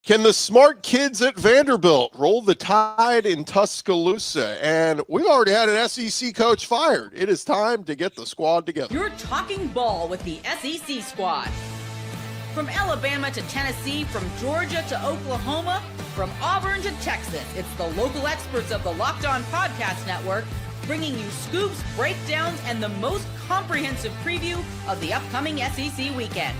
Can the smart kids at Vanderbilt roll the tide in Tuscaloosa? And we've already had an SEC coach fired. It is time to get the squad together. You're talking ball with the SEC squad. From Alabama to Tennessee, from Georgia to Oklahoma, from Auburn to Texas, it's the local experts of the Locked On Podcast Network bringing you scoops, breakdowns, and the most comprehensive preview of the upcoming SEC weekend.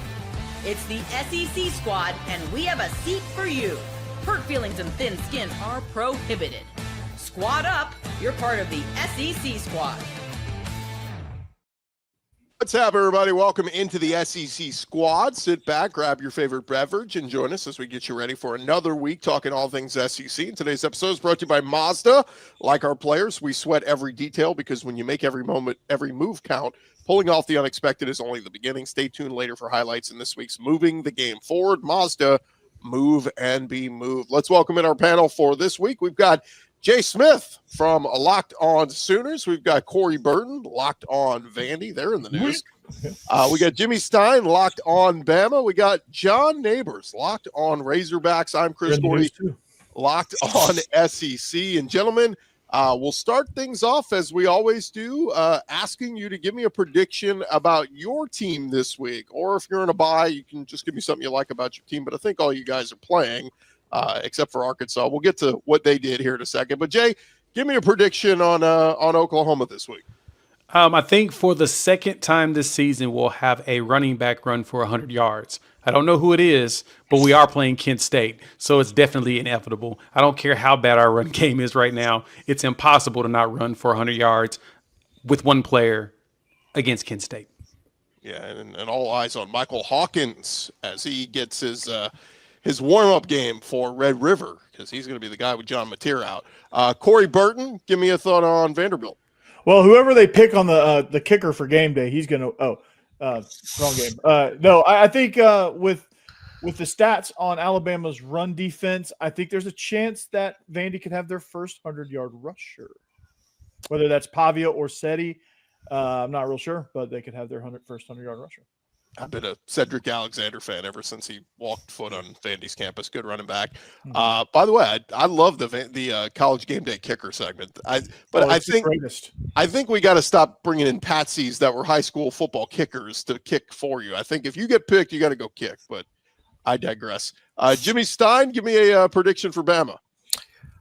It's the SEC squad, and we have a seat for you. Hurt feelings and thin skin are prohibited. Squad up, you're part of the SEC squad. What's up, everybody? Welcome into the SEC squad. Sit back, grab your favorite beverage, and join us as we get you ready for another week talking all things SEC. And today's episode is brought to you by Mazda. Like our players, we sweat every detail because when you make every moment, every move count, pulling off the unexpected is only the beginning. Stay tuned later for highlights in this week's Moving the Game Forward. Mazda, move and be moved. Let's welcome in our panel for this week. We've got Jay Smith from Locked On Sooners. We've got Corey Burton, Locked On Vandy. They're in the news. We got Jimmy Stein, Locked On Bama. We got John Neighbors, Locked On Razorbacks. I'm Chris Gordy, Locked On SEC. And gentlemen, we'll start things off as we always do, asking you to give me a prediction about your team this week. Or if you're in a bye, you can just give me something you like about your team. But I think all you guys are playing. Except for Arkansas. We'll get to what they did here in a second. But, Jay, give me a prediction on Oklahoma this week. I think for the second time this season, we'll have a running back run for 100 yards. I don't know who it is, but we are playing Kent State, so it's definitely inevitable. I don't care how bad our run game is right now. It's impossible to not run for 100 yards with one player against Kent State. Yeah, and all eyes on Michael Hawkins as he gets his warm-up game for Red River, because he's going to be the guy with John Mateer out. Corey Burton, give me a thought on Vanderbilt. Well, whoever they pick on the kicker for game day, he's going to wrong game. No, I think with the stats on Alabama's run defense, I think there's a chance that Vandy could have their first 100-yard rusher. Whether that's Pavia or Seti, I'm not real sure, but they could have their first 100-yard rusher. I've been a Cedric Alexander fan ever since he walked foot on Vandy's campus. Good running back. By the way, I love the college game day kicker segment. I think we got to stop bringing in patsies that were high school football kickers to kick for you. I think if you get picked, you got to go kick. But I digress. Jimmy Stein, give me a prediction for Bama.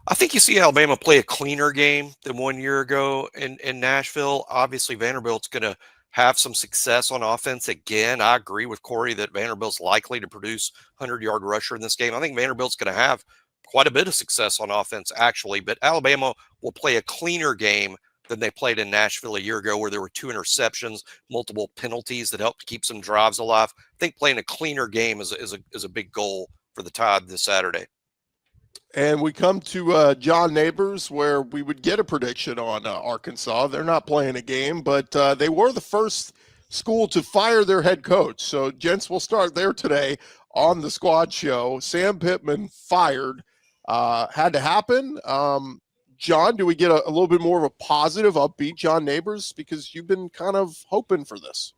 I think you see Alabama play a cleaner game than 1 year ago in Nashville. Obviously, Vanderbilt's going to have some success on offense again. I agree with Corey that Vanderbilt's likely to produce 100-yard rusher in this game. I think Vanderbilt's going to have quite a bit of success on offense, actually, but Alabama will play a cleaner game than they played in Nashville a year ago, where there were 2 interceptions, multiple penalties that helped keep some drives alive. I think playing a cleaner game is a big goal for the Tide this Saturday. And we come to John Neighbors, where we would get a prediction on Arkansas. They're not playing a game, but they were the first school to fire their head coach. So, gents, we'll start there today on the squad show. Sam Pittman fired. Had to happen. John, do we get a little bit more of a positive, upbeat John Neighbors? Because you've been kind of hoping for this.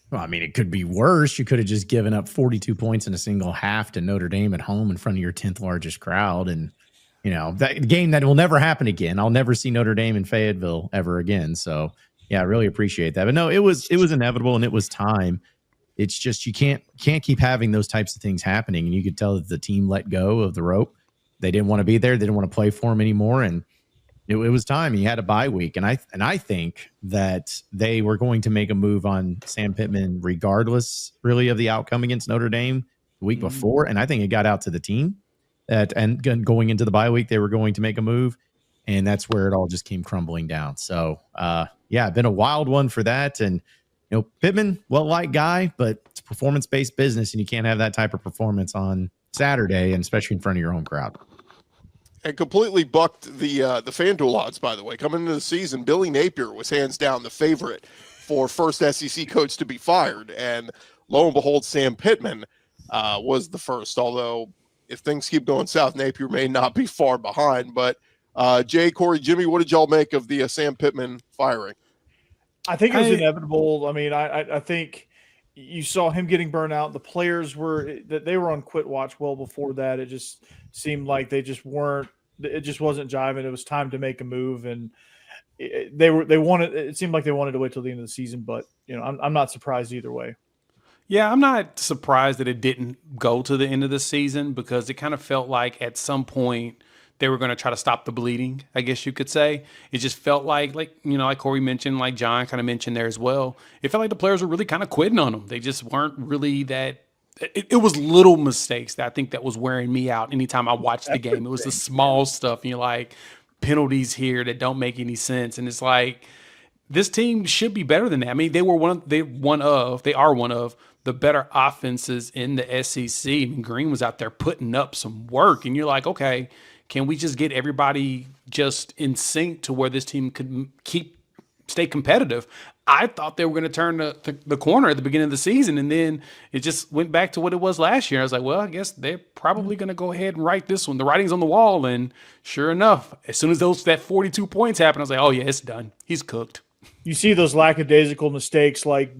Well, I mean, it could be worse. You could have just given up 42 points in a single half to Notre Dame at home in front of your 10th largest crowd. And, you know, that game that will never happen again. I'll never see Notre Dame in Fayetteville ever again. So, yeah, I really appreciate that. But no, it was inevitable and it was time. It's just you can't keep having those types of things happening. And you could tell that the team let go of the rope. They didn't want to be there. They didn't want to play for him anymore. And it was time. He had a bye week. And I think that they were going to make a move on Sam Pittman regardless, really, of the outcome against Notre Dame the week before. And I think it got out to the team and going into the bye week, they were going to make a move. And that's where it all just came crumbling down. So, yeah, been a wild one for that. And, you know, Pittman, well-liked guy, but it's performance-based business, and you can't have that type of performance on Saturday, and especially in front of your home crowd. And completely bucked the FanDuel odds, by the way. Coming into the season, Billy Napier was hands down the favorite for first SEC coach to be fired. And lo and behold, Sam Pittman was the first. Although, if things keep going south, Napier may not be far behind. But Jay, Corey, Jimmy, what did y'all make of the Sam Pittman firing? I think it was inevitable. I mean, I think you saw him getting burnt out. The players they were on quit watch well before that. It just seemed like they just weren't. It just wasn't jiving. It was time to make a move, and they wanted. It seemed like they wanted to wait till the end of the season, but I'm not surprised either way. Yeah, I'm not surprised that it didn't go to the end of the season because it kind of felt like at some point they were going to try to stop the bleeding, I guess you could say. It just felt like Corey mentioned, like John kind of mentioned there as well. It felt like the players were really kind of quitting on them. They just weren't really that. It was little mistakes that I think that was wearing me out anytime I watched the game. It was the small stuff, and you're like, penalties here that don't make any sense. And it's like, this team should be better than that. I mean, they are one of the better offenses in the SEC. I mean, Green was out there putting up some work, and you're like, okay, can we just get everybody just in sync to where this team could stay competitive? I thought they were going to turn the corner at the beginning of the season, and then it just went back to what it was last year. I was like, well, I guess they're probably going to go ahead and write this one. The writing's on the wall, and sure enough, as soon as that 42 points happened, I was like, oh yeah, it's done. He's cooked. You see those lackadaisical mistakes like,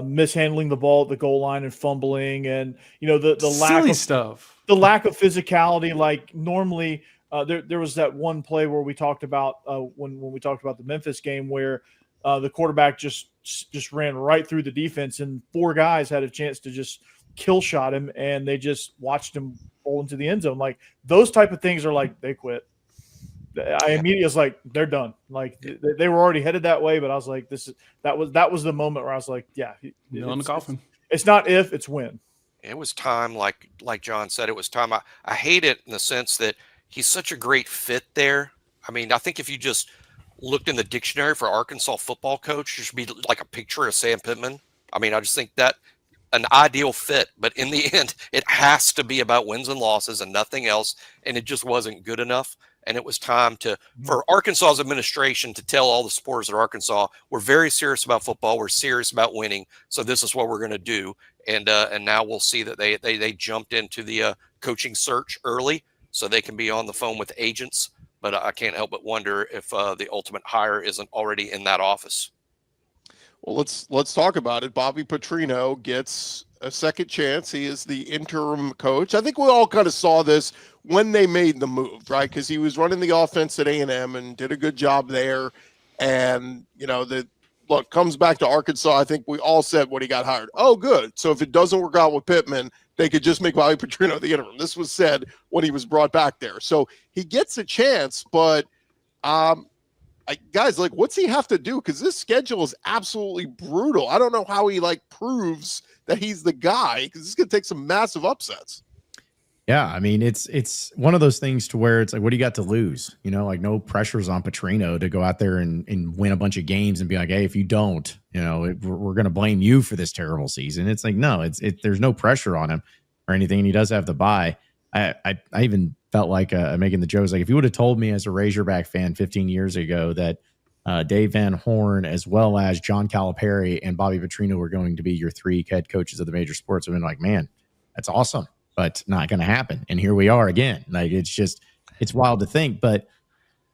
mishandling the ball at the goal line and fumbling, and the lack of stuff, the lack of physicality. Like normally, there was that one play where we talked about when we talked about the Memphis game where the quarterback just ran right through the defense, and 4 guys had a chance to just kill shot him, and they just watched him roll into the end zone. Like those type of things are like they quit. I immediately was like, they're done. Like they were already headed that way, but I was like, that was the moment where I was like, yeah, on the coffin. It's not if, it's when. It was time, like John said, it was time. I hate it in the sense that he's such a great fit there. I mean, I think if you just looked in the dictionary for Arkansas football coach, there should be like a picture of Sam Pittman. I mean, I just think that an ideal fit, but in the end, it has to be about wins and losses and nothing else. And it just wasn't good enough. And it was time for Arkansas's administration to tell all the supporters at Arkansas, we're very serious about football. We're serious about winning. So this is what we're going to do. And now we'll see that they jumped into the coaching search early so they can be on the phone with agents. But I can't help but wonder if the ultimate hire isn't already in that office. Well, let's talk about it. Bobby Petrino gets a second chance. He is the interim coach. I think we all kind of saw this when they made the move, right? Because he was running the offense at A&M and did a good job there. And, comes back to Arkansas. I think we all said when he got hired, oh, good. So if it doesn't work out with Pittman, they could just make Bobby Petrino the interim. This was said when he was brought back there. So he gets a chance, but guys, what's he have to do? Because this schedule is absolutely brutal. I don't know how he proves that he's the guy, because this is going to take some massive upsets. Yeah, I mean, it's one of those things to where it's like, what do you got to lose? No pressures on Petrino to go out there and win a bunch of games and be like, hey, if you don't, we're going to blame you for this terrible season. It's like, no, there's no pressure on him or anything, and he does have the bye. I even felt like making the jokes, like if you would have told me as a Razorback fan 15 years ago that Dave Van Horn, as well as John Calipari and Bobby Petrino were going to be your 3 head coaches of the major sports, I've been like, man, that's awesome, but not going to happen. And here we are again. Like, it's wild to think, but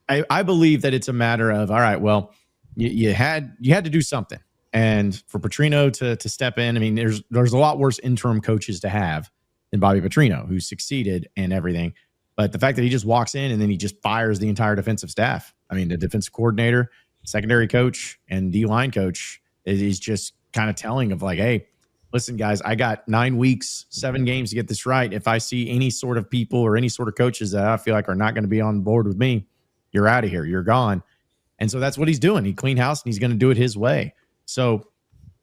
I believe that it's a matter of, all right, well, you had to do something. And for Petrino to step in, I mean, there's a lot worse interim coaches to have than Bobby Petrino, who succeeded and everything. But the fact that he just walks in and then he just fires the entire defensive staff. I mean, the defensive coordinator, secondary coach, and D-line coach is just kind of telling of like, hey, listen, guys, I got 9 weeks, 7 games to get this right. If I see any sort of people or any sort of coaches that I feel like are not going to be on board with me, you're out of here. You're gone. And so that's what he's doing. He cleaned house and he's going to do it his way. So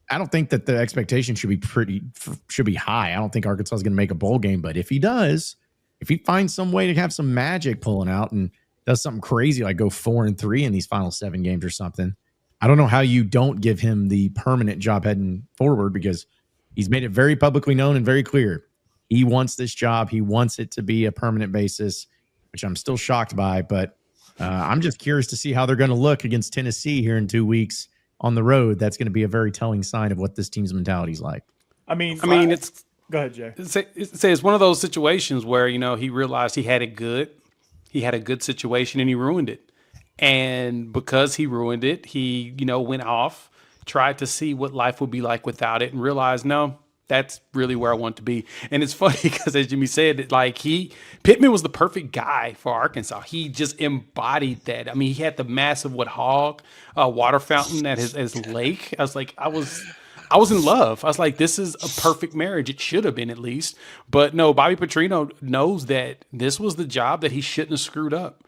I don't think that the expectation should be high. I don't think Arkansas is going to make a bowl game, but if he does, if he finds some way to have some magic pulling out and does something crazy, like go 4-3 in these final 7 games or something, I don't know how you don't give him the permanent job heading forward, because he's made it very publicly known and very clear. He wants this job. He wants it to be a permanent basis, which I'm still shocked by, but I'm just curious to see how they're going to look against Tennessee here in 2 weeks on the road. That's going to be a very telling sign of what this team's mentality is like. I mean, it's go ahead, Jay. It's one of those situations where, he realized he had it good. He had a good situation and he ruined it. And because he ruined it, he, went off, tried to see what life would be like without it and realized, no, that's really where I want to be. And it's funny because, as Jimmy said, like Pittman was the perfect guy for Arkansas. He just embodied that. I mean, he had the massive hog water fountain at his lake. I was in love. I was like, this is a perfect marriage. It should have been, at least. But no, Bobby Petrino knows that this was the job that he shouldn't have screwed up.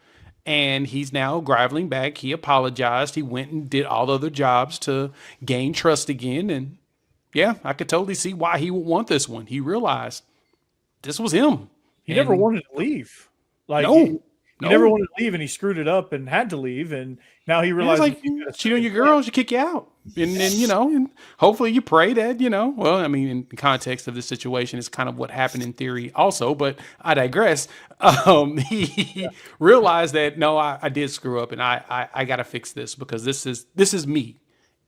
And he's now groveling back. He apologized. He went and did all the other jobs to gain trust again. And yeah, I could totally see why he would want this one. He realized this was him. He never wanted to leave. Like, No. he never wanted to leave, and he screwed it up and had to leave. And now he realized, like, cheat on your girl, she kick you out. And then, and hopefully you pray that, well, I mean, in the context of this situation, it's kind of what happened in theory also, but I digress. He realized that, no, I did screw up, and I got to fix this, because this is me.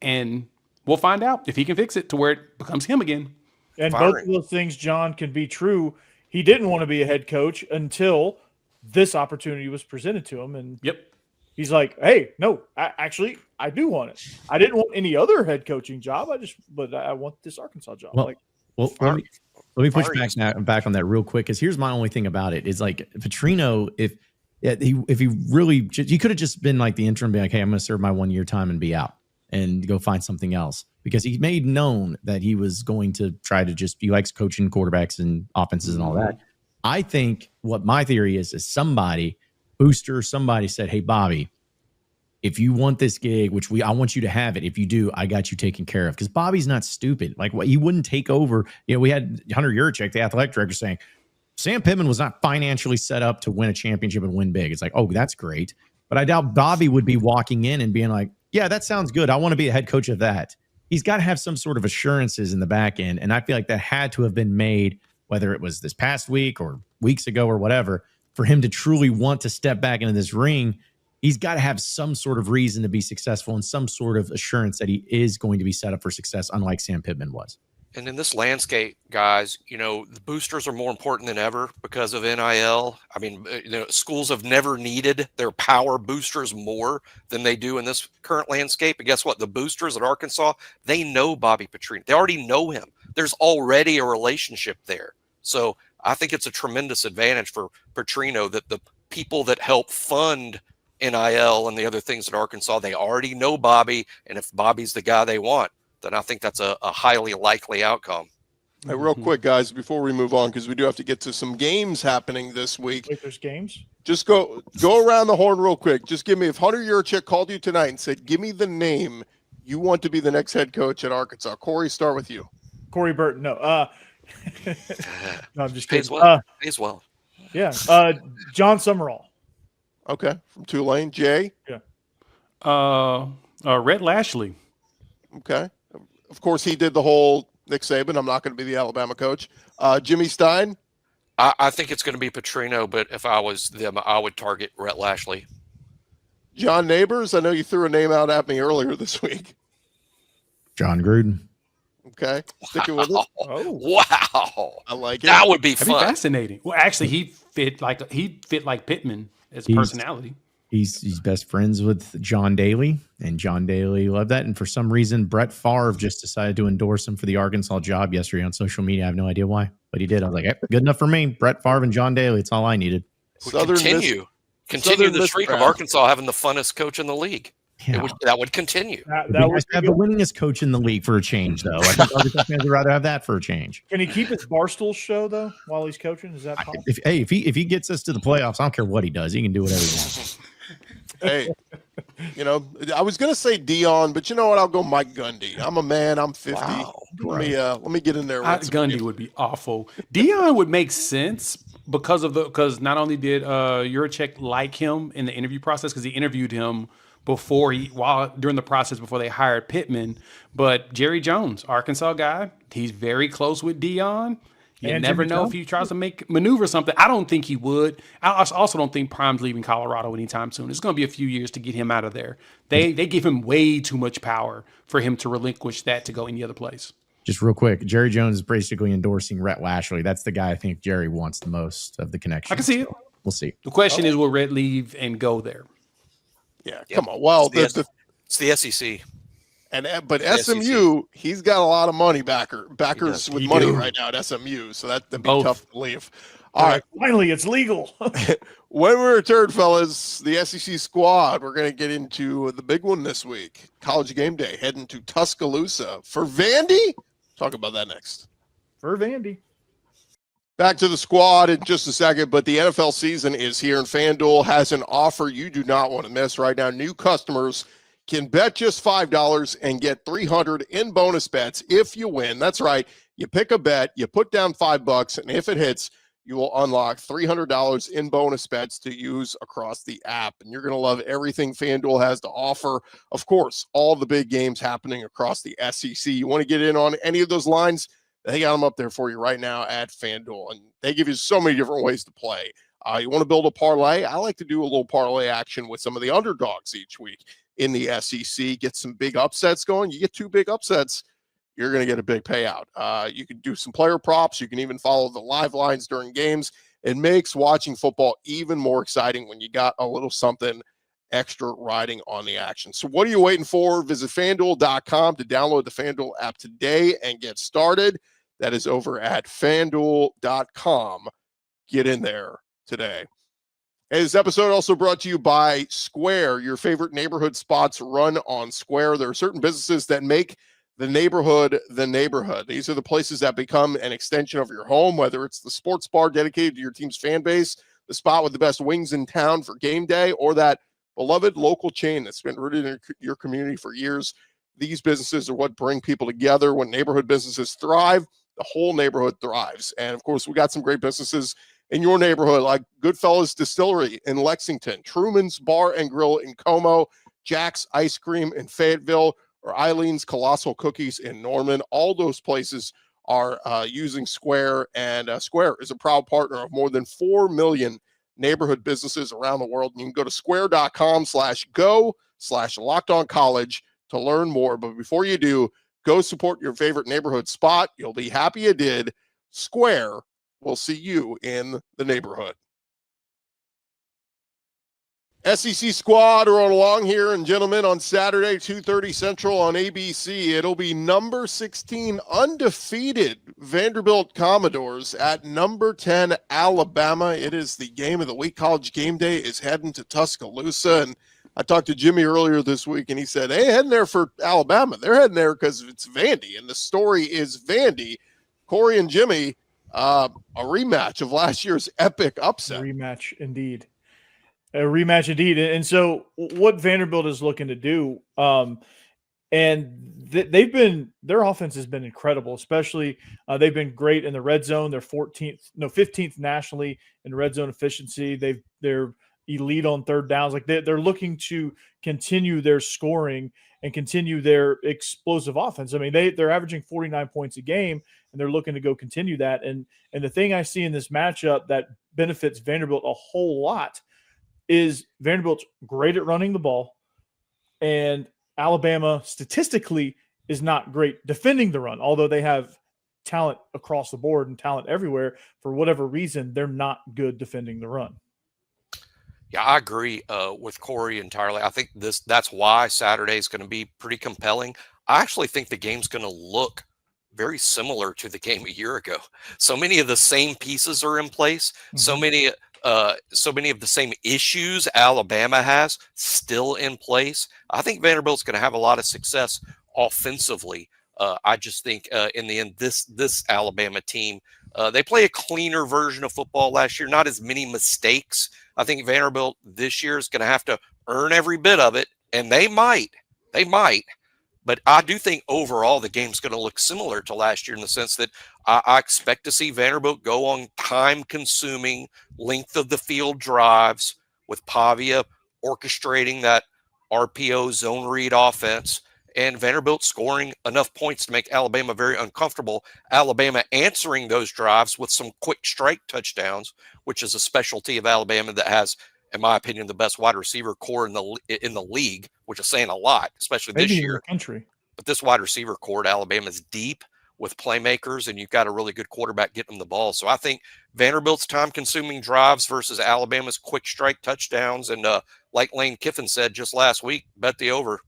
And we'll find out if he can fix it to where it becomes him again. And both of those things, John, can be true. He didn't want to be a head coach until this opportunity was presented to him. And he's like, hey, no, I do want it. I didn't want any other head coaching job. But I want this Arkansas job. Well, let me push back on that real quick, because here's my only thing about it is, like, Petrino, if he really, he could have just been like the interim, be like, hey, I'm going to serve my 1 year time and be out and go find something else, because he made known that he was going to try to he likes coaching quarterbacks and offenses and all that. I think what my theory is somebody said, hey, Bobby, if you want this gig, I want you to have it. If you do, I got you taken care of. Because Bobby's not stupid. Like, he wouldn't take over. We had Hunter Yurchek, the athletic director, saying Sam Pittman was not financially set up to win a championship and win big. It's like, oh, that's great. But I doubt Bobby would be walking in and being like, yeah, that sounds good. I want to be a head coach of that. He's got to have some sort of assurances in the back end. And I feel like that had to have been made, whether it was this past week or weeks ago or whatever, for him to truly want to step back into this ring. He's got to have some sort of reason to be successful and some sort of assurance that he is going to be set up for success, unlike Sam Pittman was. And in this landscape, guys, the boosters are more important than ever because of NIL. I mean, schools have never needed their power boosters more than they do in this current landscape. And guess what? The boosters at Arkansas, they know Bobby Petrino. They already know him. There's already a relationship there. So I think it's a tremendous advantage for Petrino that the people that help fund NIL and the other things at Arkansas, they already know Bobby. And if Bobby's the guy they want, then I think that's a highly likely outcome. Hey, real quick, guys, before we move on, because we do have to get to some games happening this week. Wait, there's games? Just go around the horn real quick. Just give me, if Hunter Yurchek called you tonight and said, give me the name you want to be the next head coach at Arkansas. Corey, start with you. Corey Burton. No. No, I'm just kidding. Pays well. Yeah. John Summerall. Okay. From Tulane. Jay? Yeah. Rhett Lashley. Okay. Of course, he did the whole Nick Saban, I'm not going to be the Alabama coach. Jimmy Stein? I think it's going to be Petrino, but if I was them, I would target Rhett Lashley. John Neighbors? I know you threw a name out at me earlier this week. John Gruden. Okay. Sticking with it. Oh. Wow. I like it. That would be That'd fun. be fascinating. Well, actually, he fit like Pittman as a personality. He's best friends with John Daly, and John Daly loved that. And for some reason, Brett Favre just decided to endorse him for the Arkansas job yesterday on social media. I have no idea why, but he did. I was like, hey, good enough for me. Brett Favre and John Daly. It's all I needed. Continue the streak of Arkansas having the funnest coach in the league. Yeah. That would continue. That would have the winningest coach in the league for a change, though. I think Arkansas fans would rather have that for a change. Can he keep his Barstool show though while he's coaching? Is that possible? If he gets us to the playoffs, I don't care what he does. He can do whatever he wants. Hey, I was gonna say Dion, but you know what? I'll go Mike Gundy. I'm a man. I'm 50. Wow. Let me get in there. Gundy would be awful. Dion would make sense because not only did Yurchek like him in the interview process, because he interviewed him during the process before they hired Pittman, but Jerry Jones, Arkansas guy, he's very close with Dion. You never know if he tries to maneuver something. I don't think he would. I also don't think Prime's leaving Colorado anytime soon. It's going to be a few years to get him out of there. They give him way too much power for him to relinquish that to go any other place. Just real quick, Jerry Jones is basically endorsing Rhett Lashley. That's the guy I think Jerry wants the most of the connection. I can see it. We'll see. The question is, will Rhett leave and go there? Yeah, come on. Well, it's the SEC. But The SMU, he's got a lot of money backers with He money do. right now at SMU, so that'd be Both. tough to leave. All All right, right, finally, it's legal. when we return, fellas, the SEC squad, we're going to get into the big one this week. College game day, heading to Tuscaloosa for Vandy. Talk about that next. For Vandy. Back to the squad in just a second, but the NFL season is here, and FanDuel has an offer you do not want to miss right now. New customers can bet just $5 and get $300 in bonus bets if you win. That's right. You pick a bet, you put down $5, and if it hits, you will unlock $300 in bonus bets to use across the app. And you're going to love everything FanDuel has to offer. Of course, all the big games happening across the SEC. You want to get in on any of those lines? They got them up there for you right now at FanDuel, and they give you so many different ways to play. You want to build a parlay? I like to do a little parlay action with some of the underdogs each week in the SEC. Get some big upsets going. You get 2 big upsets, you're going to get a big payout. You can do some player props. You can even follow the live lines during games. It makes watching football even more exciting when you got a little something extra riding on the action. So what are you waiting for? Visit FanDuel.com to download the FanDuel app today and get started. That is over at FanDuel.com. Get in there today. Hey, this episode also brought to you by Square. Your favorite neighborhood spots run on Square. There are certain businesses that make the neighborhood the neighborhood. These are the places that become an extension of your home, whether it's the sports bar dedicated to your team's fan base, the spot with the best wings in town for game day, or that beloved local chain that's been rooted in your community for years. These businesses are what bring people together. When neighborhood businesses thrive, the whole neighborhood thrives. And of course, we got some great businesses in your neighborhood, like Goodfellas Distillery in Lexington, Truman's Bar and Grill in Como, Jack's Ice Cream in Fayetteville, or Eileen's Colossal Cookies in Norman. All those places are using Square, and Square is a proud partner of more than 4 million neighborhood businesses around the world. And you can go to square.com/go/lockedoncollege to learn more. But before you do, go support your favorite neighborhood spot. You'll be happy you did. Square will see you in the neighborhood. SEC squad rolling along here, and gentlemen, on Saturday, 2:30 Central on ABC, it'll be number 16 undefeated Vanderbilt Commodores at number 10 Alabama. It is the game of the week. College game day is heading to Tuscaloosa, and I talked to Jimmy earlier this week, and he said, they ain't heading there for Alabama. They're heading there because it's Vandy, and the story is Vandy. Corey and Jimmy, a rematch of last year's epic upset. Rematch indeed. A rematch indeed. And so what Vanderbilt is looking to do, their offense has been incredible, especially they've been great in the red zone. They're 15th nationally in red zone efficiency. They're elite on third downs. Like they're looking to continue their scoring and continue their explosive offense. I mean, they're averaging 49 points a game, and they're looking to go continue that. And the thing I see in this matchup that benefits Vanderbilt a whole lot is Vanderbilt's great at running the ball, and Alabama statistically is not great defending the run, although they have talent across the board and talent everywhere. For whatever reason, they're not good defending the run. Yeah, I agree with Corey entirely. I think that's why Saturday is going to be pretty compelling. I actually think the game's going to look very similar to the game a year ago. So many of the same pieces are in place. Mm-hmm. So many of the same issues Alabama has still in place. I think Vanderbilt's going to have a lot of success offensively. I just think in the end, this Alabama team, they play a cleaner version of football last year. Not as many mistakes. I think Vanderbilt this year is going to have to earn every bit of it, and they might. But I do think overall the game's going to look similar to last year in the sense that I expect to see Vanderbilt go on time-consuming, length of the field drives with Pavia orchestrating that RPO zone read offense, and Vanderbilt scoring enough points to make Alabama very uncomfortable. Alabama answering those drives with some quick strike touchdowns, which is a specialty of Alabama that has, in my opinion, the best wide receiver core in the league, which is saying a lot, especially maybe this in year. The country. But this wide receiver core at Alabama is deep with playmakers, and you've got a really good quarterback getting them the ball. So I think Vanderbilt's time-consuming drives versus Alabama's quick strike touchdowns, and like Lane Kiffin said just last week, bet the over.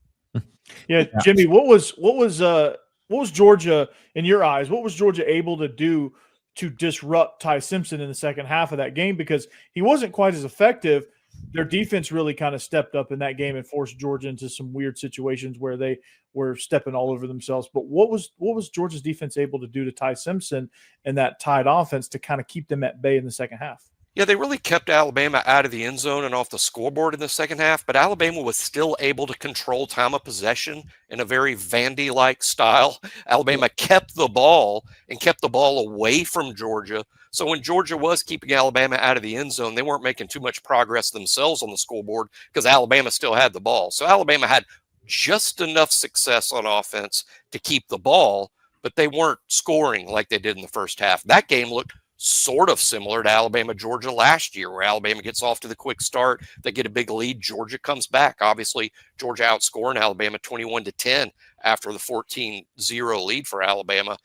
Yeah, Jimmy, what was Georgia in your eyes? What was Georgia able to do to disrupt Ty Simpson in the second half of that game? Because he wasn't quite as effective. Their defense really kind of stepped up in that game and forced Georgia into some weird situations where they were stepping all over themselves. But what was Georgia's defense able to do to Ty Simpson and that tied offense to kind of keep them at bay in the second half? Yeah, they really kept Alabama out of the end zone and off the scoreboard in the second half, but Alabama was still able to control time of possession in a very Vandy-like style. Alabama kept the ball and kept the ball away from Georgia. So when Georgia was keeping Alabama out of the end zone, they weren't making too much progress themselves on the scoreboard because Alabama still had the ball. So Alabama had just enough success on offense to keep the ball, but they weren't scoring like they did in the first half. That game looked sort of similar to Alabama-Georgia last year, where Alabama gets off to the quick start. They get a big lead. Georgia comes back. Obviously, Georgia outscoring Alabama 21-10 after the 14-0 lead for Alabama.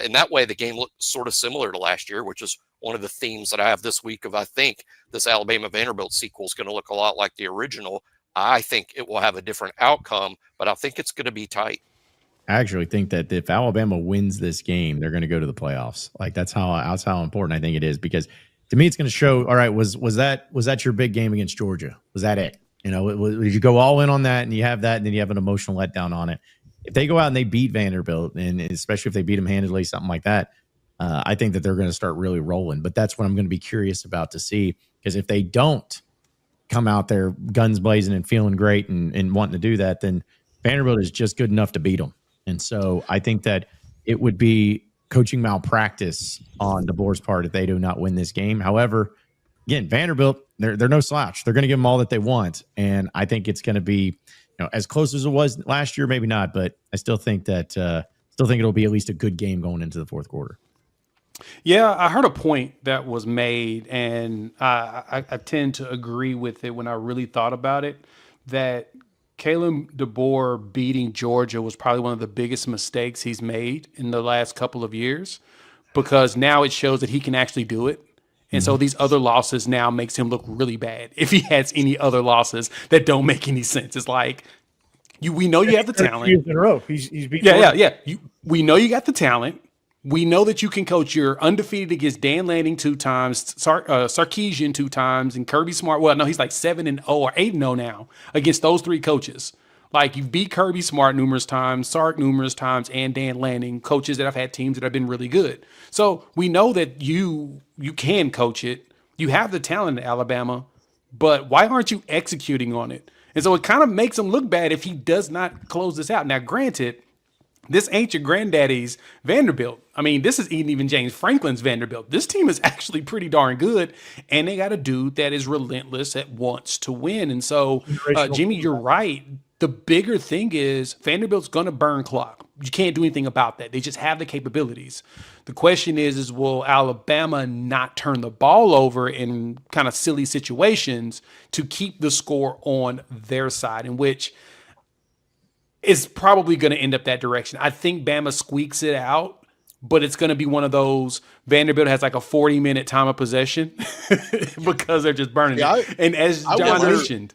In that way, the game looked sort of similar to last year, which is one of the themes that I have this week of, I think this Alabama-Vanderbilt sequel is going to look a lot like the original. I think it will have a different outcome, but I think it's going to be tight. I actually think that if Alabama wins this game, they're going to go to the playoffs. Like that's how important I think it is, because to me, it's going to show. All right, was that your big game against Georgia? Was that it? You know, did you go all in on that and you have that, and then you have an emotional letdown on it? If they go out and they beat Vanderbilt, and especially if they beat them handedly, something like that, I think that they're going to start really rolling. But that's what I'm going to be curious about to see, because if they don't come out there guns blazing and feeling great and wanting to do that, then Vanderbilt is just good enough to beat them. And so I think that it would be coaching malpractice on DeBoer's part if they do not win this game. However, again, Vanderbilt, they're no slouch. They're going to give them all that they want. And I think it's going to be, as close as it was last year, maybe not, but I still think that it'll be at least a good game going into the fourth quarter. Yeah, I heard a point that was made, and I tend to agree with it when I really thought about it, that Kalen DeBoer beating Georgia was probably one of the biggest mistakes he's made in the last couple of years, because now it shows that he can actually do it. And so these other losses now makes him look really bad if he has any other losses that don't make any sense. It's like, we know you have the talent. Years in a row. He's beat Yeah. We know you got the talent. We know that you can coach. You're undefeated against Dan Lanning 2 times, Sarkisian 2 times, and Kirby Smart. Well, no, he's like 7-0 or 8-0 now against those 3 coaches. Like, you beat Kirby Smart numerous times, Sark numerous times, and Dan Lanning, coaches that have had teams that have been really good. So we know that you can coach it. You have the talent in Alabama, but why aren't you executing on it? And so it kind of makes him look bad if he does not close this out. Now, granted, this ain't your granddaddy's Vanderbilt. I mean, this is even James Franklin's Vanderbilt. This team is actually pretty darn good, and they got a dude that is relentless, that wants to win. And so, Jimmy, you're right. The bigger thing is Vanderbilt's going to burn clock. You can't do anything about that. They just have the capabilities. The question is will Alabama not turn the ball over in kind of silly situations to keep the score on their side, in which is probably going to end up that direction. I think Bama squeaks it out, but it's going to be one of those Vanderbilt has like a 40-minute time of possession because they're just burning it. And as John mentioned,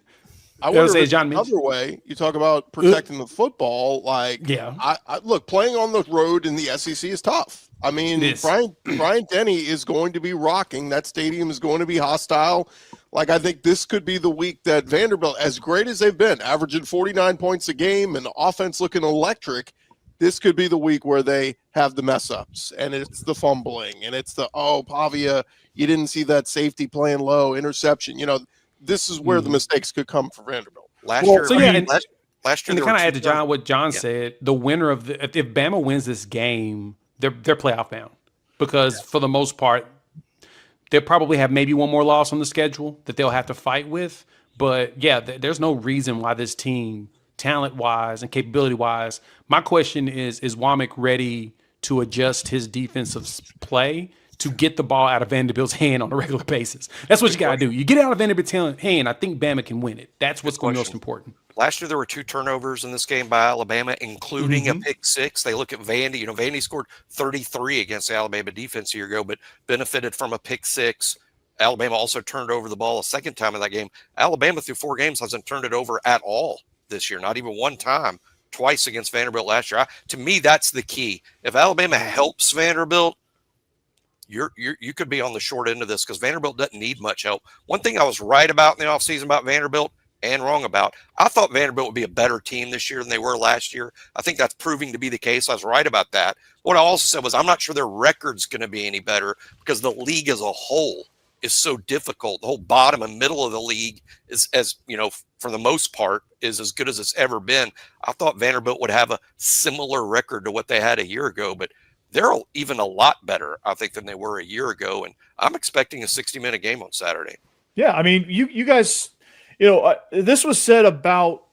I would say another way. You talk about protecting the football. Like, I look, playing on the road in the SEC is tough. I mean, Brian Denny is going to be rocking. That stadium is going to be hostile. Like, I think this could be the week that Vanderbilt, as great as they've been, averaging 49 points a game and offense looking electric, this could be the week where they have the mess ups, and it's the fumbling, and it's the, Pavia, you didn't see that safety playing low, interception. This is where the mistakes could come for Vanderbilt. Last year, last year, to kind of add to John what John said, the winner of if Bama wins this game, they're playoff bound, because for the most part, they'll probably have maybe one more loss on the schedule that they'll have to fight with. But there's no reason why this team, talent-wise and capability-wise, my question is Womack ready to adjust his defensive play to get the ball out of Vanderbilt's hand on a regular basis? That's what you got to do. You get it out of Vanderbilt's hand, I think Bama can win it. That's what's going to be most important. Last year, there were 2 turnovers in this game by Alabama, including a pick 6. They look at Vandy. Vandy scored 33 against the Alabama defense a year ago, but benefited from a pick 6. Alabama also turned over the ball a second time in that game. Alabama, through 4 games, hasn't turned it over at all this year, not even one time. twice against Vanderbilt last year. To me, that's the key. If Alabama helps Vanderbilt, you could be on the short end of this, because Vanderbilt doesn't need much help. One thing I was right about in the offseason about Vanderbilt, and wrong about, I thought Vanderbilt would be a better team this year than they were last year. I think that's proving to be the case. I was right about that. What I also said was I'm not sure their record's going to be any better, because the league as a whole is so difficult. The whole bottom and middle of the league is, as you know, for the most part, is as good as it's ever been. I thought Vanderbilt would have a similar record to what they had a year ago, but they're even a lot better, I think, than they were a year ago. And I'm expecting a 60-minute game on Saturday. Yeah, I mean, you guys, this was said about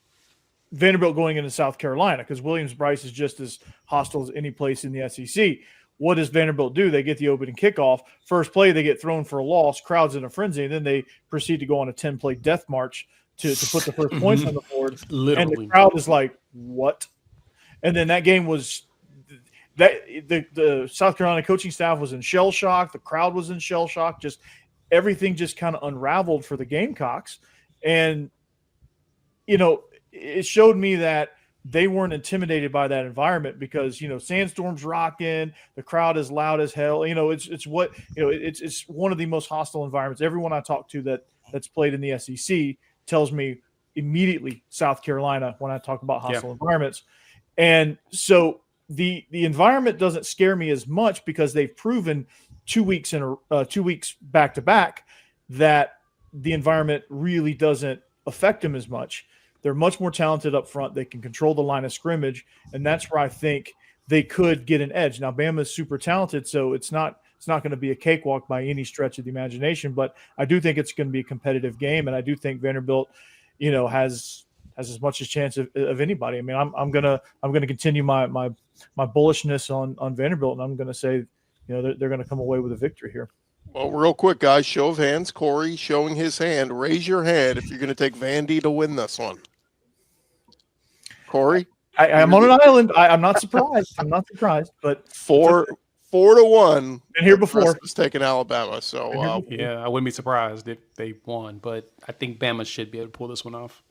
Vanderbilt going into South Carolina, because Williams-Brice is just as hostile as any place in the SEC. What does Vanderbilt do? They get the opening kickoff. First play, they get thrown for a loss, crowds in a frenzy, and then they proceed to go on a 10-play death march to put the first points on the board. Literally. And the crowd is like, what? And then that game was – the South Carolina coaching staff was in shell shock. The crowd was in shell shock. Just everything just kind of unraveled for the Gamecocks. And, it showed me that they weren't intimidated by that environment, because, Sandstorm's rocking, the crowd is loud as hell. It's one of the most hostile environments. Everyone I talk to that's played in the SEC tells me immediately South Carolina when I talk about hostile environments. And so the environment doesn't scare me as much, because they've proven 2 weeks back to back that the environment really doesn't affect them as much. They're much more talented up front. They can control the line of scrimmage, and that's where I think they could get an edge. Now, Bama is super talented, so it's not going to be a cakewalk by any stretch of the imagination, but I do think it's going to be a competitive game, and I do think Vanderbilt, has as much a chance of anybody. I mean, I'm gonna continue my bullishness on Vanderbilt, and I'm going to say, they're going to come away with a victory here. Well, real quick, guys, show of hands. Corey showing his hand. Raise your hand if you're going to take Vandy to win this one. Corey? I'm on an island. I'm not surprised. But 4-1. Been here before. Is taking Alabama. So I wouldn't be surprised if they won, but I think Bama should be able to pull this one off.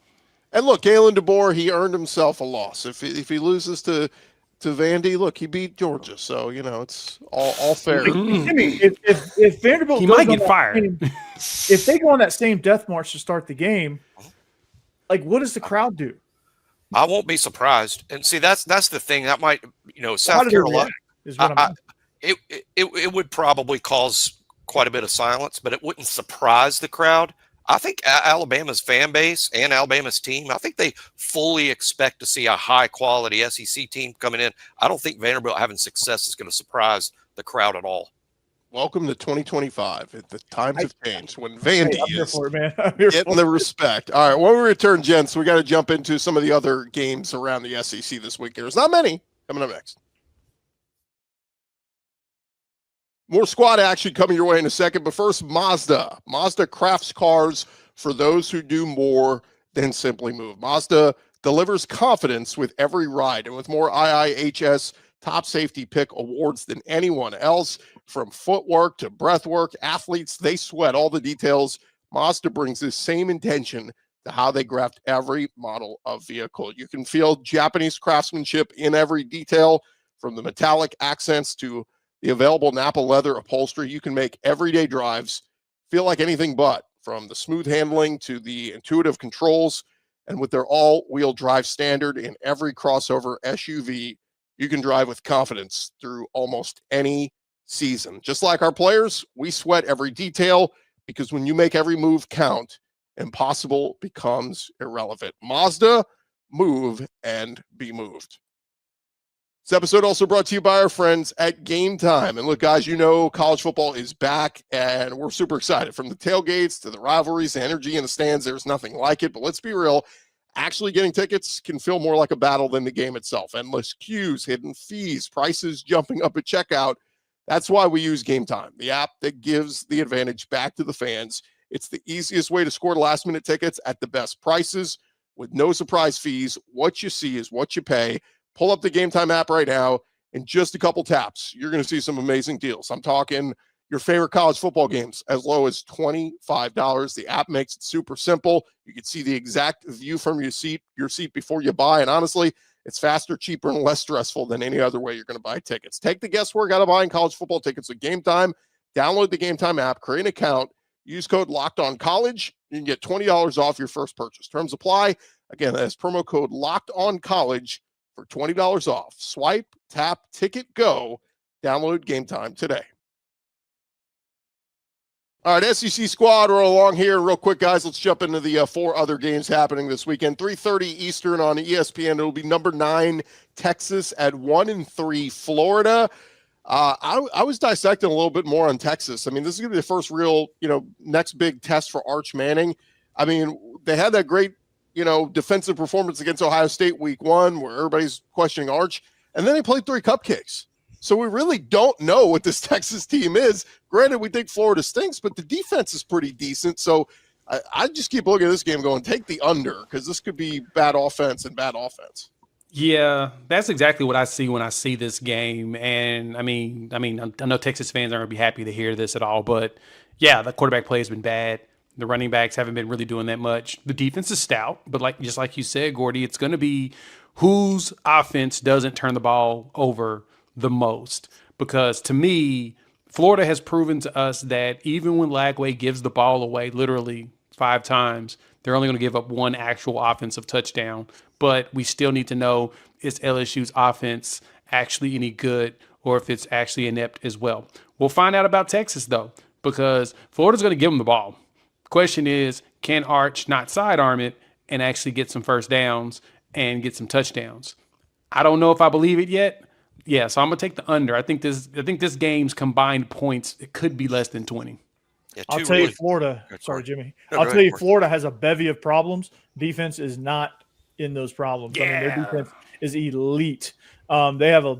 And look, Kalen DeBoer, he earned himself a loss. If he loses to Vandy, look, he beat Georgia, so it's all fair. If Vanderbilt, he might get fired. If they go on that same death march to start the game, what does the crowd do? I won't be surprised. And see, that's the thing that might, South Carolina is what it would probably cause quite a bit of silence, but it wouldn't surprise the crowd. I think Alabama's fan base and Alabama's team, I think they fully expect to see a high-quality SEC team coming in. I don't think Vanderbilt having success is going to surprise the crowd at all. Welcome to 2025. The times have changed when Vandy is getting the respect. All right, when we return, gents, we got to jump into some of the other games around the SEC this week. There's not many. Coming up next. More squad action coming your way in a second, but first, Mazda. Mazda crafts cars for those who do more than simply move. Mazda delivers confidence with every ride, and with more IIHS top safety pick awards than anyone else, from footwork to breathwork, athletes, they sweat all the details. Mazda brings this same intention to how they craft every model of vehicle. You can feel Japanese craftsmanship in every detail, from the metallic accents to the available Napa leather upholstery. You can make everyday drives feel like anything but, from the smooth handling to the intuitive controls. And with their all-wheel drive standard in every crossover SUV, you can drive with confidence through almost any season. Just like our players, we sweat every detail, because when you make every move count, impossible becomes irrelevant. Mazda, move and be moved. This episode also brought to you by our friends at Gametime. And look, guys, college football is back, and we're super excited. From the tailgates to the rivalries, the energy in the stands, there's nothing like it. But let's be real, actually getting tickets can feel more like a battle than the game itself. Endless queues, hidden fees, prices jumping up at checkout. That's why we use Gametime, the app that gives the advantage back to the fans. It's the easiest way to score last-minute tickets at the best prices with no surprise fees. What you see is what you pay. Pull up the Gametime app right now. In just a couple taps, you're going to see some amazing deals. I'm talking your favorite college football games as low as $25. The app makes it super simple. You can see the exact view from your seat before you buy. And honestly, It's faster, cheaper, and less stressful than any other way you're going to buy tickets. Take the guesswork out of buying college football tickets with Game Time. Download the Game Time app, create an account, use code LOCKEDONCollege. You can get $20 off your first purchase. Terms apply. Again, that's promo code LOCKEDONCollege for $20 off. Swipe, tap, ticket, go. Download Game Time today. All right, SEC squad, we're along here. Real quick, guys, let's jump into the 4 other games happening this weekend. 3:30 Eastern on ESPN. It'll be number 9, Texas at 1-3, Florida. I was dissecting a little bit more on Texas. I mean, this is going to be the first real, next big test for Arch Manning. I mean, they had that great, defensive performance against Ohio State week 1 where everybody's questioning Arch, and then they played 3 cupcakes. So we really don't know what this Texas team is. Granted, we think Florida stinks, but the defense is pretty decent. So I just keep looking at this game going, take the under, because this could be bad offense and bad offense. Yeah, that's exactly what I see when I see this game. And I mean, I know Texas fans aren't going to be happy to hear this at all, but yeah, the quarterback play has been bad. The running backs haven't been really doing that much. The defense is stout, but just like you said, Gordy, it's going to be whose offense doesn't turn the ball over the most. Because to me, Florida has proven to us that even when Lagway gives the ball away literally 5 times, they're only going to give up 1 actual offensive touchdown. But we still need to know, is LSU's offense actually any good, or if it's actually inept as well. We'll find out about Texas, though, because Florida's going to give them the ball. Question is, can Arch not sidearm it and actually get some first downs and get some touchdowns? I don't know if I believe it yet. Yeah, so I'm gonna take the under. I think this game's combined points, it could be less than 20. Yeah, I'll tell you, Florida. Sorry, Jimmy. I'll tell you, Florida has a bevy of problems. Defense is not in those problems. Yeah. I mean, their defense is elite. They have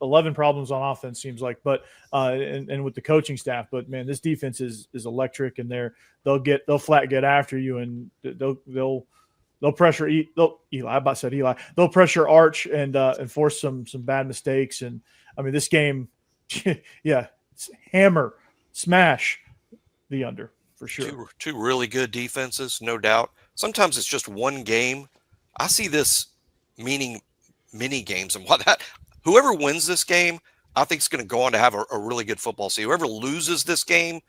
11 problems on offense, seems like, but and with the coaching staff. But man, this defense is electric, and they'll flat get after you, and they'll pressure Eli. They'll pressure Arch and force some bad mistakes. And I mean, this game, yeah, hammer, smash the under for sure. Two really good defenses, no doubt. Sometimes it's just one game. I see this meaning mini games, and whoever wins this game, I think is going to go on to have a really good football season. Whoever loses this game,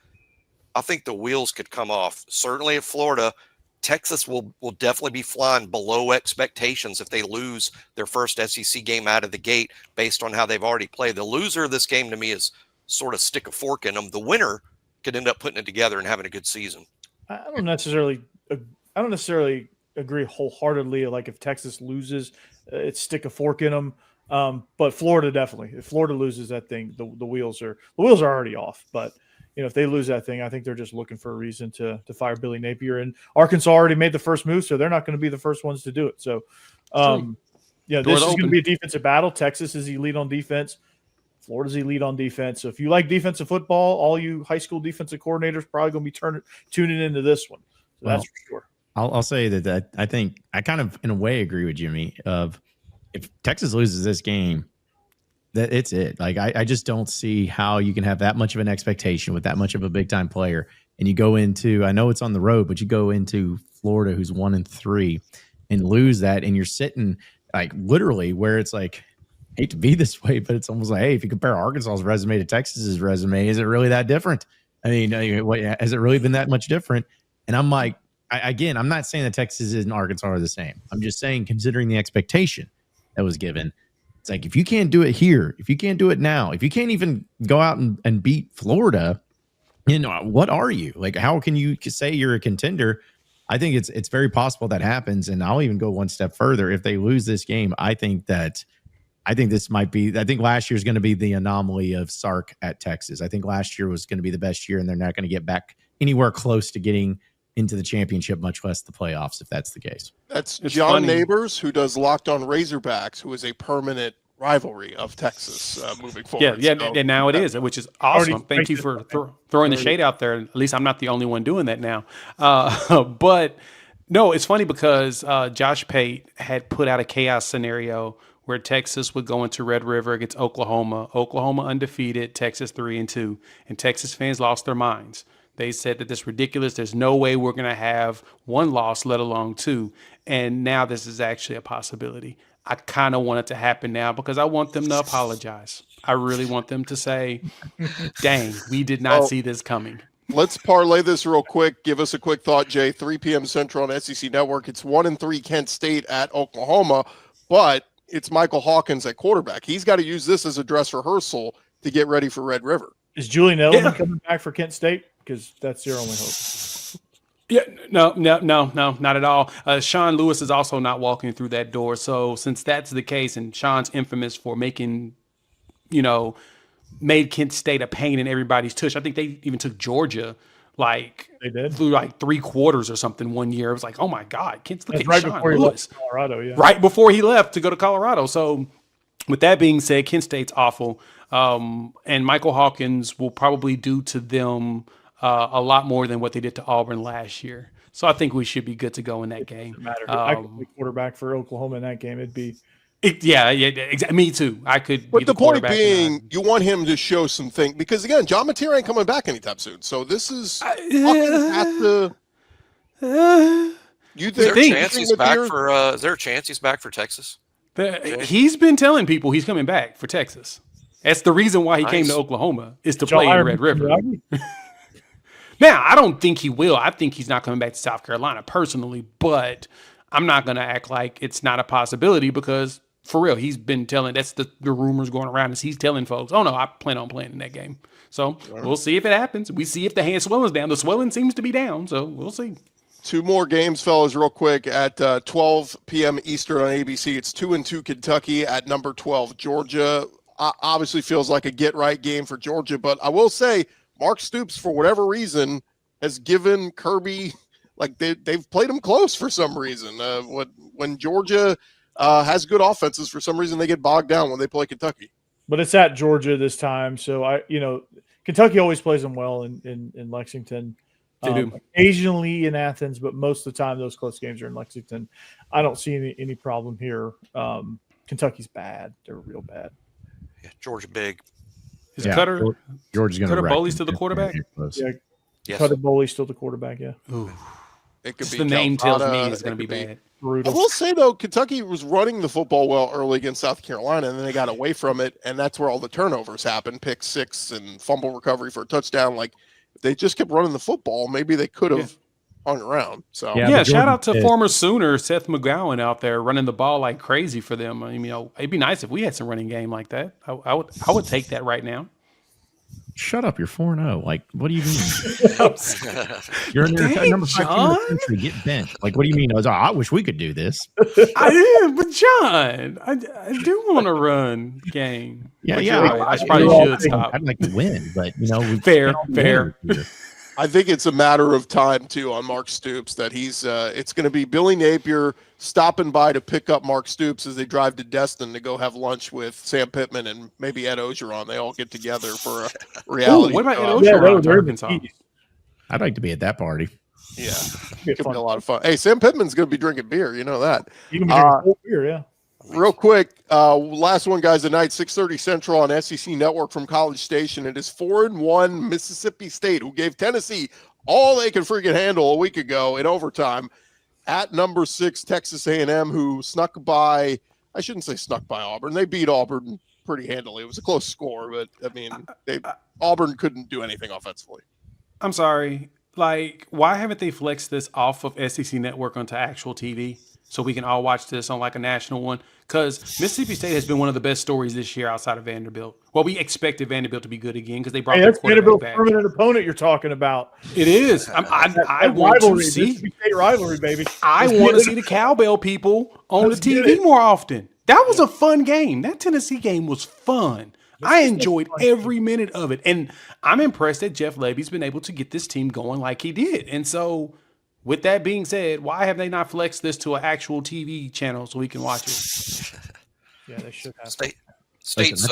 I think the wheels could come off. Certainly at Florida, Texas will definitely be flying below expectations if they lose their first SEC game out of the gate based on how they've already played. The loser of this game to me is sort of stick a fork in them. The winner could end up putting it together and having a good season. I don't necessarily agree wholeheartedly. Like if Texas loses, it's stick a fork in them. But Florida definitely. If Florida loses that thing, the wheels are already off. But if they lose that thing, I think they're just looking for a reason to fire Billy Napier. And Arkansas already made the first move, so they're not going to be the first ones to do it. So, this is going to be a defensive battle. Texas is elite on defense. Florida's elite on defense. So if you like defensive football, all you high school defensive coordinators probably going to be tuning into this one. So that's for sure. I'll say that I think I kind of, in a way, agree with Jimmy. Of if Texas loses this game, that it's it. Like I just don't see how you can have that much of an expectation with that much of a big time player, and you go into, I know it's on the road, but you go into Florida, who's 1-3, and lose that, and you're sitting like literally where it's like, hate to be this way, but it's almost like, hey, if you compare Arkansas's resume to Texas's resume, is it really that different? I mean, has it really been that much different? And I'm like, I'm not saying that Texas and Arkansas are the same. I'm just saying, considering the expectation that was given, it's like, if you can't do it here, if you can't do it now, if you can't even go out and beat Florida, what are you? Like, how can you say you're a contender? I think it's very possible that happens. And I'll even go one step further. If they lose this game, I think this might be, I think last year's going to be the anomaly of Sark at Texas. I think last year was going to be the best year, and they're not going to get back anywhere close to getting into the championship, much less the playoffs, if that's the case. That's John Neighbors, who does Locked on Razorbacks, who is a permanent rivalry of Texas moving forward. Yeah, and now it is, which is awesome. Thank you for throwing the shade out there. At least I'm not the only one doing that now. But no, it's funny because Josh Pate had put out a chaos scenario where Texas would go into Red River against Oklahoma undefeated, Texas 3-2, and Texas fans lost their minds. They said that this is ridiculous. There's no way we're going to have one loss, let alone 2. And now this is actually a possibility. I kind of want it to happen now because I want them to apologize. I really want them to say, dang, we did not see this coming. Let's parlay this real quick. Give us a quick thought, Jay. 3 p.m. Central on SEC Network. It's 1-3 Kent State at Oklahoma, but it's Michael Hawkins at quarterback. He's got to use this as a dress rehearsal to get ready for Red River. Is Julian Edelman coming back for Kent State? Because that's their only hope. Yeah, no, not at all. Sean Lewis is also not walking through that door. So since that's the case, and Sean's infamous for making, made Kent State a pain in everybody's tush. I think they even took Georgia they did through 3 quarters or something one year. It was like, oh my God, Kent's looking right Sean before he Lewis. left Colorado, yeah. Right before he left to go to Colorado. So with that being said, Kent State's awful. And Michael Hawkins will probably do to them a lot more than what they did to Auburn last year. So I think we should be good to go in that game. Matter. I could be quarterback for Oklahoma in that game. It'd be exactly. Me too. I could. But the point being, you want him to show some things because again, John Mateer ain't coming back anytime soon. So this is you think? Is there a chance he's back for? Is there a chance he's back for Texas? He's been telling people he's coming back for Texas. That's the reason why he came to Oklahoma is to play in Red River. Now, I don't think he will. I think he's not coming back to South Carolina personally, but I'm not going to act like it's not a possibility because, for real, he's been telling, that's the rumors going around is he's telling folks, oh, no, I plan on playing in that game. So we'll see if it happens. We see if the hand swelling's down. The swelling seems to be down, so we'll see. 2 more games, fellas, real quick. At 12 p.m. Eastern on ABC, it's 2-2 Kentucky at number 12 Georgia. Obviously feels like a get-right game for Georgia, but I will say Mark Stoops, for whatever reason, has given Kirby they've played him close for some reason. When Georgia has good offenses, for some reason they get bogged down when they play Kentucky. But it's at Georgia this time, so Kentucky always plays them well in Lexington. They do. Occasionally in Athens, but most of the time those close games are in Lexington. I don't see any problem here. Kentucky's bad; they're real bad. Yeah, Georgia big. Is Cutter Georgia's going to Cutter Bowley still the quarterback? Yeah, yes. Cutter Bowley still the quarterback. Yeah. Ooh. It could be the name tells Calzada, me it's going to be bad. Brutal. I will say, though, Kentucky was running the football well early against South Carolina, and then they got away from it, and that's where all the turnovers happened, pick 6 and fumble recovery for a touchdown. Like, if they just kept running the football, maybe they could have hung around. So shout out to former Sooner Seth McGowan out there running the ball like crazy for them. I mean, it'd be nice if we had some running game like that. I would take that right now. Shut up! You're 4-0. Like, what do you mean? You're number 5 team in the country. Get benched. Like, what do you mean? I wish we could do this. I am, but John, I do want to run game. Yeah. Right. I probably should stop. I'd like to win, but fair. I think it's a matter of time too on Mark Stoops that he's. It's going to be Billy Napier stopping by to pick up Mark Stoops as they drive to Destin to go have lunch with Sam Pittman and maybe Ed Ogeron. They all get together for a reality. What about Ed Ogeron? Arkansas? I'd like to be at that party. Yeah, it could be a lot of fun. Hey, Sam Pittman's going to be drinking beer. You know that. You can be drinking full beer, yeah. Real quick, last one, guys, tonight, 6:30 Central on SEC Network from College Station. It is 4-1 Mississippi State, who gave Tennessee all they could freaking handle a week ago in overtime, at number 6 Texas A&M, who snuck by. I shouldn't say snuck by Auburn. They beat Auburn pretty handily. It was a close score, but I mean, Auburn couldn't do anything offensively. I'm sorry. Like, why haven't they flexed this off of SEC Network onto actual TV so we can all watch this on like a national one? Because Mississippi State has been one of the best stories this year outside of Vanderbilt. Well, we expected Vanderbilt to be good again because they brought their quarterback back. Permanent opponent you're talking about. It is. I want to see Mississippi State rivalry, baby. I want to see the cowbell people on the TV more often. That was a fun game. That Tennessee game was fun. I enjoyed every minute of it. And I'm impressed that Jeff Levy's been able to get this team going like he did. And so, with that being said, why have they not flexed this to an actual TV channel so we can watch it? Yeah, they should have. State's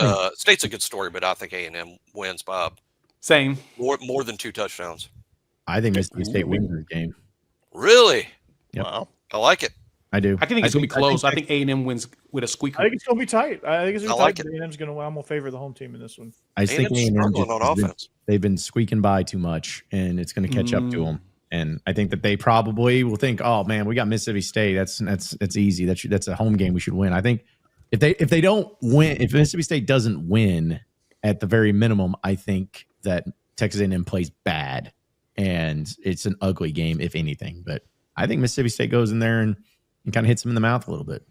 a good story, but I think A&M wins by Same. More than 2 touchdowns. I think Mississippi State wins this game. Really? Yep. Wow. I like it. I do. I think it's going to be close. I think A&M wins with a squeaker. I think it's going to be tight. I think it's going to be like tight. A&M's going to. I'm going to favor the home team in this one. I think A&M's struggling on offense. They've been squeaking by too much, and it's going to catch up to them. And I think that they probably will think, oh man, we got Mississippi State. That's easy. That's a home game we should win. I think if they don't win, if Mississippi State doesn't win at the very minimum, I think that Texas A&M plays bad and it's an ugly game, if anything. But I think Mississippi State goes in there and kind of hits them in the mouth a little bit.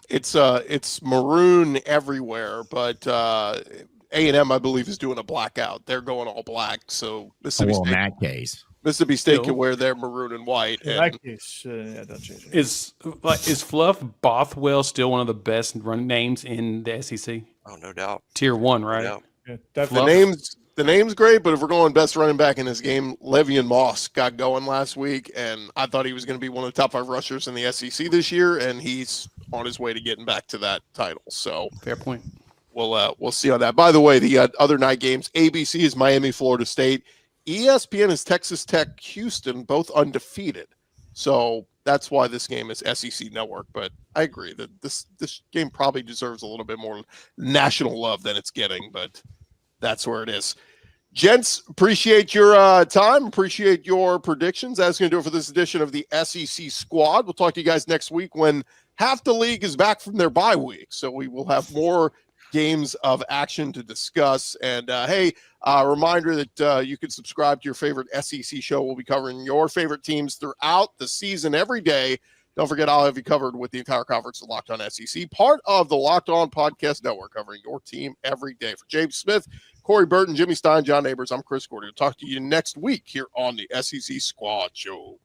It's maroon everywhere, but A&M, I believe, is doing a blackout. They're going all black. So Mississippi State, in that case, Mississippi State can wear their maroon and white. In that case, don't change it. Is Fluff Bothwell still one of the best run names in the SEC? Oh, no doubt. Tier 1, right? No doubt. Yeah, The definitely. name's great, but if we're going best running back in this game, Le'Veon Moss got going last week, and I thought he was going to be one of the top 5 rushers in the SEC this year, and he's on his way to getting back to that title. So Fair point. we'll see on that. By the way, the other night games, ABC is Miami, Florida State. ESPN is Texas Tech, Houston, both undefeated. So that's why this game is SEC Network. But I agree that this game probably deserves a little bit more national love than it's getting, but that's where it is. Gents, appreciate your time. Appreciate your predictions. That's going to do it for this edition of the SEC Squad. We'll talk to you guys next week when half the league is back from their bye week. So we will have more games of action to discuss. And hey, a reminder that you can subscribe to your favorite SEC show. We'll be covering your favorite teams throughout the season every day. Don't forget, I'll have you covered with the entire conference of Locked On SEC, part of the Locked On Podcast Network, covering your team every day. For James Smith, Corey Burton, Jimmy Stein, John Neighbors, I'm Chris Gordy. We'll talk to you next week here on the SEC Squad Show.